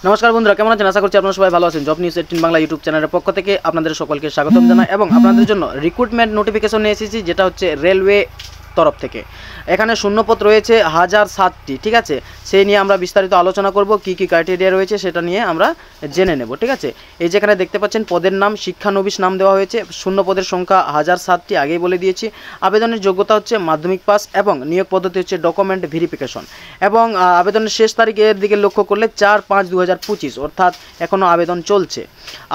নমস্কার বন্ধুরা, কেমন আছেন? আশা করছি আপনারা সবাই ভালো আছেন। জব নিউজ 18 বাংলা ইউটিউব চ্যানেলের পক্ষ থেকে আপনাদের সকলকে স্বাগতম জানাই এবং আপনাদের জন্য রিক্রুটমেন্ট নোটিফিকেশন নিয়ে এসেছি, যেটা হচ্ছে রেলওয়ে তরফ থেকে। এখানে শূন্যপদ রয়েছে 1007টি, ঠিক আছে। সেই নিয়ে আমরা বিস্তারিত আলোচনা করব, কি কি ক্রাইটেরিয়া রয়েছে সেটা নিয়ে আমরা জেনে নেব, ঠিক আছে। এই যেখানে দেখতে পাচ্ছেন পদের নাম শিক্ষানবিশ নাম দেওয়া হয়েছে। শূন্যপদের সংখ্যা 1007টি, আগেই বলে দিয়েছি। আবেদনের যোগ্যতা হচ্ছে মাধ্যমিক পাস এবং নিয়োগ পদ্ধতি হচ্ছে ডকুমেন্ট ভেরিফিকেশন। এবং আবেদনের শেষ তারিখের দিকে লক্ষ্য করলে 4/5/2025, অর্থাৎ এখনও আবেদন চলছে।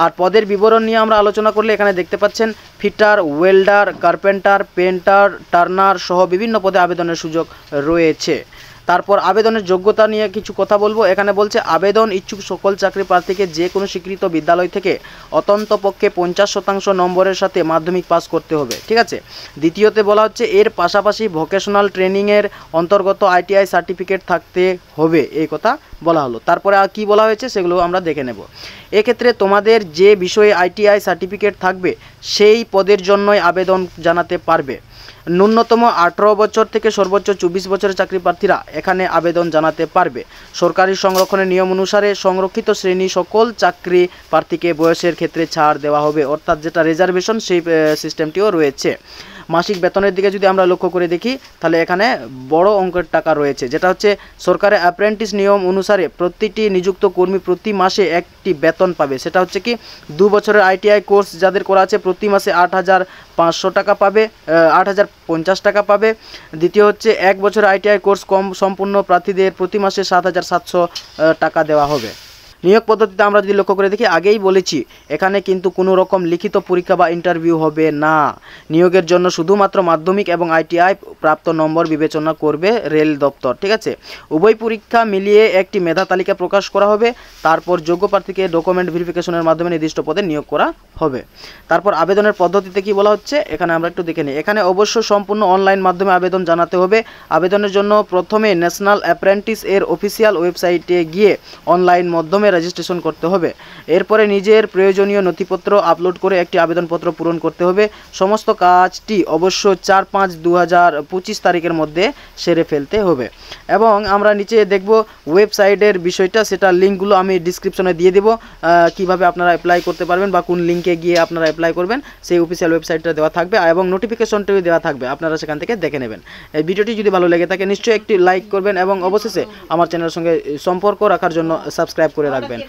আর পদের বিবরণ নিয়ে আমরা আলোচনা করলে এখানে দেখতে পাচ্ছেন fitter, welder, carpenter, painter, turner সহ বিভিন্ন পদে আবেদনের সুযোগ রয়েছে। তারপর আবেদনের যোগ্যতা নিয়ে কিছু কথা বলবো। এখানে বলছে আবেদন ইচ্ছুক সকল চাকরি প্রার্থীকে যে কোনো স্বীকৃত বিদ্যালয় থেকে অত্যন্তপক্ষে 50% নম্বরের সাথে মাধ্যমিক পাস করতে হবে, ঠিক আছে। দ্বিতীয়তে বলা হচ্ছে এর পাশাপাশি ভোকেশনাল ট্রেনিংয়ের অন্তর্গত আইটিআই সার্টিফিকেট থাকতে হবে, এই কথা বলা হলো। তারপরে আর কী বলা হয়েছে সেগুলো আমরা দেখে নেব। এক্ষেত্রে তোমাদের যে বিষয়ে আইটিআই সার্টিফিকেট থাকবে সেই পদের জন্যই আবেদন জানাতে পারবে। ন্যূনতম 18 বছর থেকে সর্বোচ্চ 24 বছরের চাকরি প্রার্থীরা এখানে আবেদন জানাতে পারবে। সরকারি সংরক্ষণের নিয়ম অনুসারে সংরক্ষিত শ্রেণী সকল চাকরি প্রার্থীকে বয়সের ক্ষেত্রে ছাড় দেওয়া হবে, অর্থাৎ যেটা রিজার্ভেশন সেই সিস্টেমটিও রয়েছে। মাসিক বেতনের দিকে যদি আমরা লক্ষ্য করে দেখি তাহলে এখানে বড় অঙ্কের টাকা রয়েছে, যেটা হচ্ছে সরকারের অ্যাপ্রেন্টিস নিয়ম অনুসারে প্রতিটি নিযুক্ত কর্মী প্রতি মাসে একটি বেতন পাবে। সেটা হচ্ছে কি 2 বছরের আইটিআই কোর্স যাদের করা আছে প্রতি মাসে 8,500 টাকা পাবে, 8,050 টাকা পাবে। দ্বিতীয় হচ্ছে 1 বছরের আইটিআই কোর্স কম সম্পূর্ণ প্রার্থীদের প্রতি মাসে 7,700 টাকা দেওয়া হবে। নিয়োগ পদ্ধতিতে আমরা যদি লক্ষ্য করে দেখি, আগেই বলেছি এখানে কিন্তু কোনো রকম লিখিত পরীক্ষা বা ইন্টারভিউ হবে না। নিয়োগের জন্য শুধুমাত্র মাধ্যমিক এবং আইটিআই প্রাপ্ত নম্বর বিবেচনা করবে রেল দপ্তর, ঠিক আছে। উভয় পরীক্ষা মিলিয়ে একটি মেধা তালিকা প্রকাশ করা হবে। তারপর যোগ্য প্রার্থীকে ডকুমেন্ট ভেরিফিকেশনের মাধ্যমে নির্দিষ্ট পদে নিয়োগ করা হবে। তারপর আবেদনের পদ্ধতিতে কি বলা হচ্ছে এখানে আমরা একটু দেখে নিই। এখানে অবশ্য সম্পূর্ণ অনলাইন মাধ্যমে আবেদন জানাতে হবে। আবেদনের জন্য প্রথমে ন্যাশনাল অ্যাপ্রেন্টিস এর অফিসিয়াল ওয়েবসাইটে গিয়ে অনলাইন মাধ্যমে রেজিস্ট্রেশন করতে হবে। এরপরে নিজের প্রয়োজনীয় নথিপত্র আপলোড করে একটি আবেদনপত্র পূরণ করতে হবে। সমস্ত কাজটি অবশ্য 4/5/2025 তারিখের মধ্যে সেরে ফেলতে হবে। এবং আমরা নিচে দেখব ওয়েবসাইটের বিষয়টা, সেটা লিঙ্কগুলো আমি ডিসক্রিপশনে দিয়ে দেবো, কিভাবে আপনারা অ্যাপ্লাই করতে পারবেন বা কোন লিঙ্কে গিয়ে আপনারা অ্যাপ্লাই করবেন সেই অফিসিয়াল ওয়েবসাইটটা দেওয়া থাকবে এবং নোটিফিকেশনটিও দেওয়া থাকবে, আপনারা সেখান থেকে দেখে নেবেন। এই ভিডিওটি যদি ভালো লেগে থাকে নিশ্চয়ই একটি লাইক করবেন এবং অবশেষে আমার চ্যানেলের সঙ্গে সম্পর্ক রাখার জন্য সাবস্ক্রাইব করে রাখবেন।